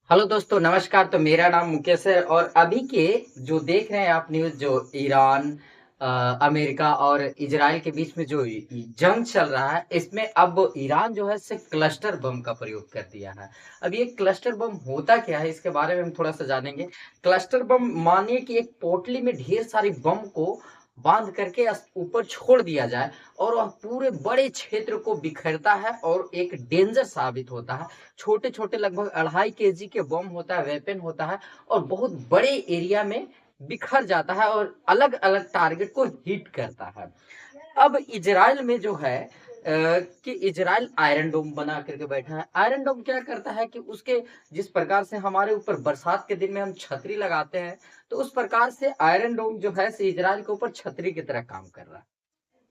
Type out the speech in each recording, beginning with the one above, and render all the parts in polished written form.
Hello दोस्तों, नमस्कार। तो मेरा नाम मुकेश है और अभी के जो देख रहे हैं आप न्यूज़, जो ईरान, अमेरिका और इजराइल के बीच में जो जंग चल रहा है, इसमें अब ईरान जो है से क्लस्टर बम का प्रयोग कर दिया है। अब ये क्लस्टर बम होता क्या है, इसके बारे में हम थोड़ा सा जानेंगे। क्लस्टर बम मानिए कि एक पोटली में ढेर सारी बम को बांध करके ऊपर छोड़ दिया जाए और वह पूरे बड़े क्षेत्र को बिखरता है और एक डेंजर साबित होता है। छोटे-छोटे लगभग 2.5 केजी के बम होता है, वेपन होता है और बहुत बड़े एरिया में बिखर जाता है और अलग-अलग टारगेट को हिट करता है। अब इज़राइल में जो है कि इज़राइल आयरन डोम बना करके बैठा है। आयरन डोम क्या करता है कि उसके जिस प्रकार से हमारे ऊपर बरसात के दिन में हम छतरी लगाते हैं, तो उस प्रकार से आयरन डोम जो है से इज़राइल के ऊपर छतरी की तरह काम कर रहा है।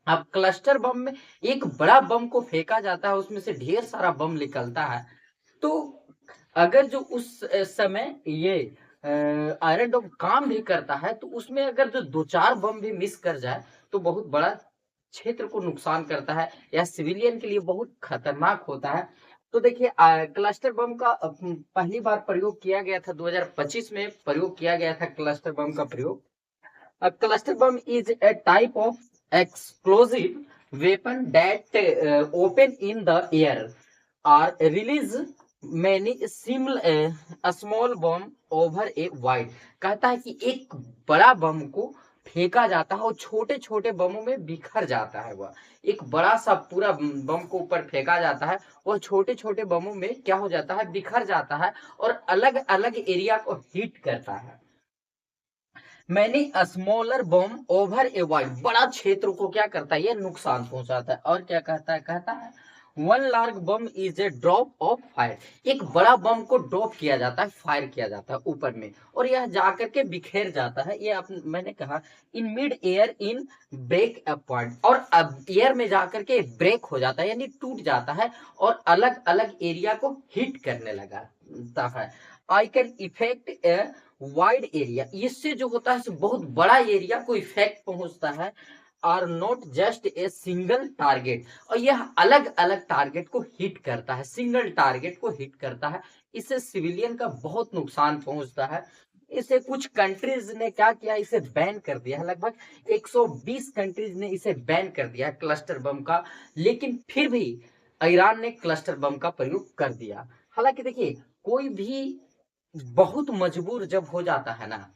अब क्लस्टर बम में एक बड़ा बम को फेंका जाता है, उसमें से ढेर सारा बम निकलता है। तो अगर जो उस समय ये आयरन डोम काम नहीं करता है, तो उसमें अगर जो 2-4 बम भी मिस कर जाए, तो बहुत बड़ा क्षेत्र को नुकसान करता है या सिविलियन के लिए बहुत खतरनाक होता है। तो देखिए क्लस्टर बम का पहली बार प्रयोग किया गया था 2025 में प्रयोग किया गया था क्लस्टर बम का प्रयोग। A cluster bomb is a type of explosive weapon that open in the air or release many a small bomb over a wide। कहता है कि एक बड़ा बम को फेंका जाता है और छोटे-छोटे बमों में बिखर जाता है वह। एक बड़ा सा पूरा बम को ऊपर फेंका जाता है, वह छोटे-छोटे बमों में क्या हो जाता है, बिखर जाता है और अलग-अलग एरिया को हिट करता है। Many smaller bomb over a wide, बड़ा क्षेत्र को क्या करता है, ये नुकसान पहुंचाता है। और क्या कहता है one large bomb is a drop of fire, एक बड़ा बम को ड्रॉप किया जाता है, फायर किया जाता है ऊपर में और यह जाकर के बिखेर जाता है। ये मैंने कहा in mid air in break a point, और अब एयर में जाकर के ब्रेक हो जाता है यानी टूट जाता है और अलग अलग एरिया को हिट करने लगा है। I can effect a wide area, इससे जो होता है बहुत बड़ा एरिया को इफेक्ट पहुंचता है। Are not just a single target, और यह अलग अलग टारगेट को हिट करता है, सिंगल टारगेट को हिट करता है। इससे सिविलियन का बहुत नुकसान पहुंचता है। इसे कुछ कंट्रीज ने क्या किया, इसे बैन कर दिया है। लगभग 120 कंट्रीज ने इसे बैन कर दिया है क्लस्टर बम का, लेकिन फिर भी ईरान ने क्लस्टर बम का प्रयोग कर दिया। हालांकि देखिए, कोई भी बहुत मजबूर जब हो जाता है ना,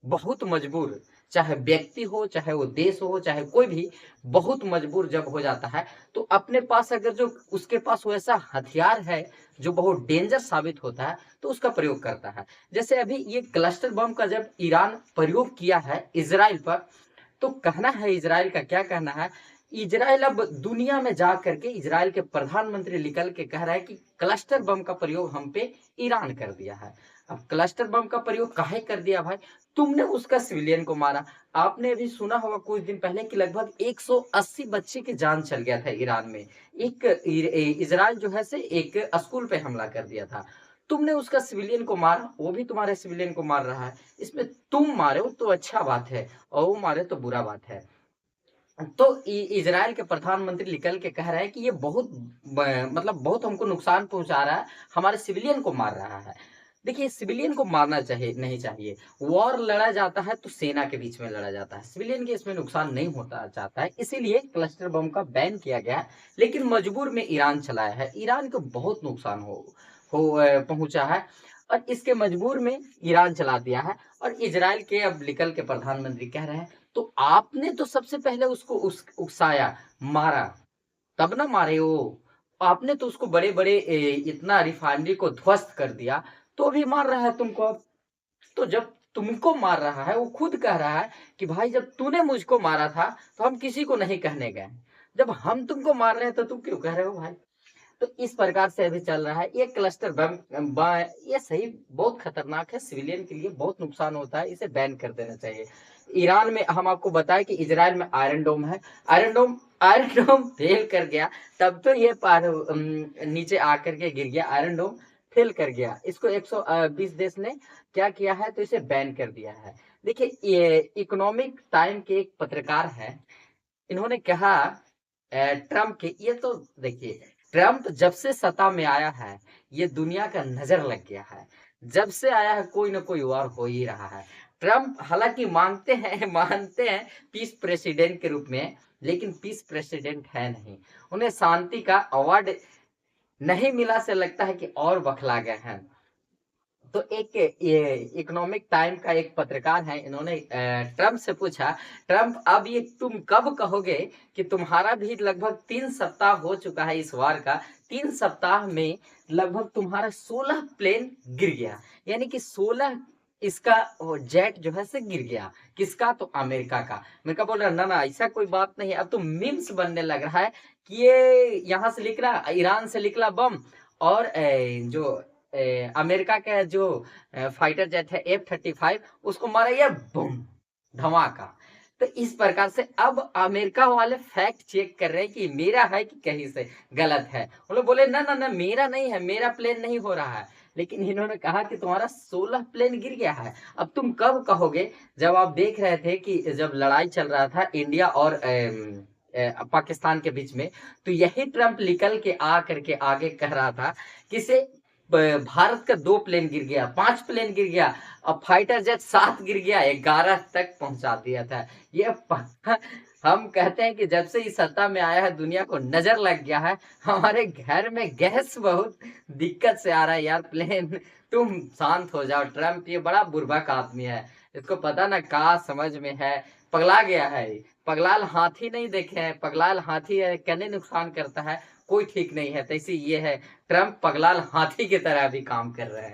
बहुत मजबूर, चाहे व्यक्ति हो, चाहे वो देश हो, चाहे कोई भी, बहुत मजबूर जब हो जाता है, तो अपने पास अगर जो उसके पास वैसा हथियार है जो बहुत डेंजर साबित होता है, तो उसका प्रयोग करता है। जैसे अभी ये क्लस्टर बम का जब ईरान प्रयोग किया है इजराइल पर, तो कहना है इजराइल का, क्या कहना है, इजराइल अब दुनिया में जा करके इजराइल के प्रधानमंत्री निकल के कह रहा है कि क्लस्टर बम का प्रयोग हम पे ईरान कर दिया है। अब क्लस्टर बम का प्रयोग काहे कर दिया भाई, तुमने उसका सिविलियन को मारा। आपने भी सुना होगा कुछ दिन पहले कि लगभग 180 बच्चे की जान चल गया था ईरान में। एक इजराइल जो है से एक स्कूल पे हमला कर दिया था। तुमने उसका सिविलियन को मारा, वो भी तुम्हारे सिविलियन को मार रहा है। इसमें तुम मारे हो तो अच्छा बात है और वो मारे तो बुरा बात है। तो इजराइल के प्रधानमंत्री निकल के कह रहे हैं कि ये बहुत मतलब बहुत हमको नुकसान पहुंचा रहा है, हमारे सिविलियन को मार रहा है। देखिए, सिविलियन को मारना चाहिए नहीं चाहिए। वॉर लड़ा जाता है तो सेना के बीच में लड़ा जाता है, सिविलियन के इसमें नुकसान नहीं होता चाहता है, इसीलिए क्लस्टर बम का बैन किया गया है। लेकिन मजबूर में ईरान चलाया है, ईरान को बहुत नुकसान पहुंचा है और इसके मजबूर में ईरान चला दिया है। और इजराइल के अब निकल के प्रधानमंत्री कह रहे हैं, तो आपने तो सबसे पहले उसको उकसाया, मारा, तब ना मारे वो। आपने तो उसको बड़े-बड़े इतना रिफाइनरी को ध्वस्त कर दिया, तो भी मार रहा है तुमको अब। तो जब तुमको मार रहा है, वो खुद कह रहा है कि भाई जब तूने मुझको मारा था, तो हम किसी को नहीं कहने गए। जब हम तुमको मार रहे हैं, तो तुम क्यों कह रहे हो भाई? तो इस प्रकार से अभी चल रहा है ये क्लस्टर बम। ये सही बहुत खतरनाक है, सिविलियन के लिए बहुत नुकसान होता है, इसे बैन कर देना चाहिए। ईरान में हम आपको बताएं कि इजराइल में आयरन डोम है, आयरन डोम फेल कर गया, तब तो ये नीचे आकर के गिर गया। आयरन डोम फेल कर गया, इसको 120 देश ने क्या किया है, तो इसे बैन कर दिया है। देखिए, ये इकोनॉमिक टाइम के एक पत्रकार है, इन्होंने कहा ट्रम्प के, ये तो देखिए ट्रम्प जब से सत्ता में आया है, ये दुनिया का नज़र लग गया है। जब से आया है कोई न कोई वार हो ही रहा है। ट्रम्प हालाँकि माँगते हैं मानते हैं पीस प्रेसिडेंट के रूप में, लेकिन पीस प्रेसिडेंट है नहीं। उन्हें शांति का अवार्ड नहीं मिला से लगता है कि और बौखला गए हैं। तो एक ये इकोनॉमिक टाइम का एक पत्रकार है, इन्होंने ट्रम्प से पूछा, ट्रम्प अब ये तुम कब कहोगे कि तुम्हारा भी लगभग 3 सप्ताह हो चुका है इस वार का, 3 सप्ताह में लगभग तुम्हारा 16 प्लेन गिर गया। यानी कि 16 इसका वो जेट जो है से गिर गया। किसका? तो अमेरिका का। अमेरिका बोल रहा है, ना, ऐसा कोई बात नहीं है। अब तो मीम्स बनने लग रहा है कि ये यहाँ से निकला, ईरान से निकला बम और जो अमेरिका का जो फाइटर जेट है F-35 उसको मारा ये बम धमाका। तो इस प्रकार से अब अमेरिका वाले फैक्ट चेक कर रहे हैं कि मेरा है कि कहीं से गलत है। वो लोग बोले ना ना ना मेरा नहीं है, मेरा प्लेन नहीं हो रहा है। लेकिन इन्होंने कहा कि तुम्हारा 16 प्लेन गिर गया है। अब तुम कब कहोगे? जब आप देख रहे थे कि जब लड़ाई चल रहा था इंडिया और पाकिस्तान के बीच में, तो यही ट्रम्प निकल के आ करके आगे कह रहा था कि से भारत का 2 प्लेन गिर गया, 5 प्लेन गिर गया, अब फाइटर जेट 7 गिर गया, 11 तक पहुंचा दिया था। ये पक्का हम कहते हैं कि जब से इस सत्ता में आया है दुनिया को नजर लग गया है। हमारे घर में गैस बहुत दिक्कत से आ रहा है यार प्लेन। तुम शांत हो जाओ। ट्रम्प ये बड़ा बुर्बक आदमी है, इसको पता ना कहा समझ में है, पगला गया है। पगलाल हाथी नहीं देखे हैं, पगलाल हाथी है कहने नुकसान करता है, कोई ठीक नहीं है। तैसे ये है, ट्रम्प पगलाल हाथी की तरह भी काम कर रहे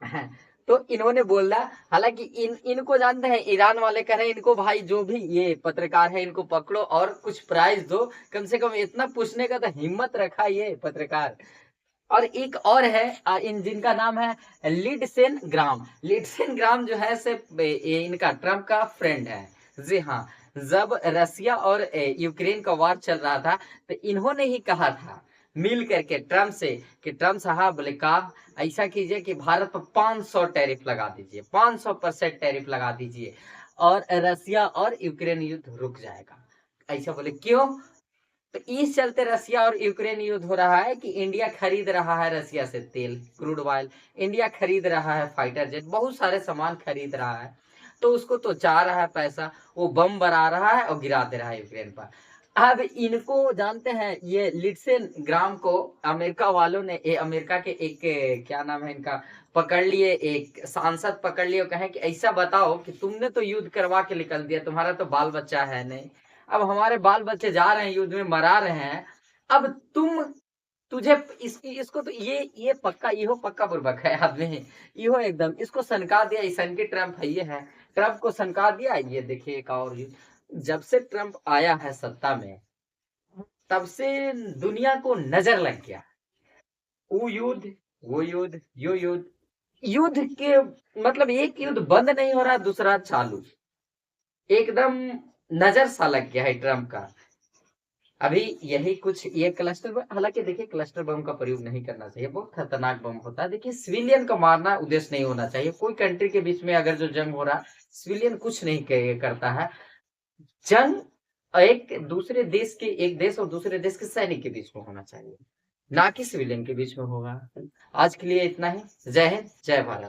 हैं। तो इन्होंने बोला, हालांकि इनको जानते हैं, ईरान वाले कह रहे हैं इनको भाई जो भी ये पत्रकार है इनको पकड़ो और कुछ प्राइज दो, कम से कम इतना पूछने का तो हिम्मत रखा ये पत्रकार। और एक और है इन जिनका नाम है लिडसेन ग्राम। लिडसेन ग्राम जो है से ये इनका ट्रम्प का फ्रेंड है। जी हाँ, जब रसिया और यूक्रेन का वार चल रहा था तो इन्होंने ही कहा था मिल करके ट्रम्प से कि ट्रम्प साहब बोले का ऐसा कीजिए कि भारत पर 500 टैरिफ लगा दीजिए, 500% टैरिफ लगा दीजिए और रसिया और यूक्रेन युद्ध रुक जाएगा। ऐसा बोले क्यों? तो इस चलते रसिया और यूक्रेन युद्ध हो रहा है कि इंडिया खरीद रहा है रसिया से तेल, क्रूड ऑयल, इंडिया खरीद रहा है फाइटर जेट, बहुत सारे सामान खरीद रहा है। तो उसको तो चाह रहा है पैसा, वो बम बना रहा है और गिरा दे रहा है यूक्रेन पर। अब इनको जानते हैं ये लिडसेन ग्राम को अमेरिका वालों ने अमेरिका के एक क्या नाम है इनका पकड़ लिए, एक सांसद पकड़ लिए और कहे कि ऐसा बताओ कि तुमने तो युद्ध करवा के निकल दिया, तुम्हारा तो बाल बच्चा है नहीं, अब हमारे बाल बच्चे जा रहे हैं युद्ध में मरा रहे हैं, अब तुम तुझे इसको तो ये पक्का इहो पक्का बुर्बक है आदमी, इहो एकदम इसको सनका दिया, ईसन के ट्रम्प है ये है, ट्रम्प को सनका दिया। ये देखिए एक और जब से ट्रम्प आया है सत्ता में तब से दुनिया को नजर लग गया, वो युद्ध वो युद्ध यो युद्ध, युद्ध के मतलब एक युद्ध बंद नहीं हो रहा दूसरा चालू, एकदम नजर सा लग गया है ट्रम्प का। अभी यही कुछ ये क्लस्टर बम, हालांकि देखिए क्लस्टर बम का प्रयोग नहीं करना चाहिए, बहुत खतरनाक बम होता है। देखिए सिविलियन को मारना उद्देश्य नहीं होना चाहिए। कोई कंट्री के बीच में अगर जो जंग हो रहा है, सिविलियन कुछ नहीं करता है। जंग एक दूसरे देश के, एक देश और दूसरे देश के सैनिक के बीच में होना चाहिए, ना कि सिविलियन के बीच में होगा। आज के लिए इतना ही। जय हिंद, जय भारत।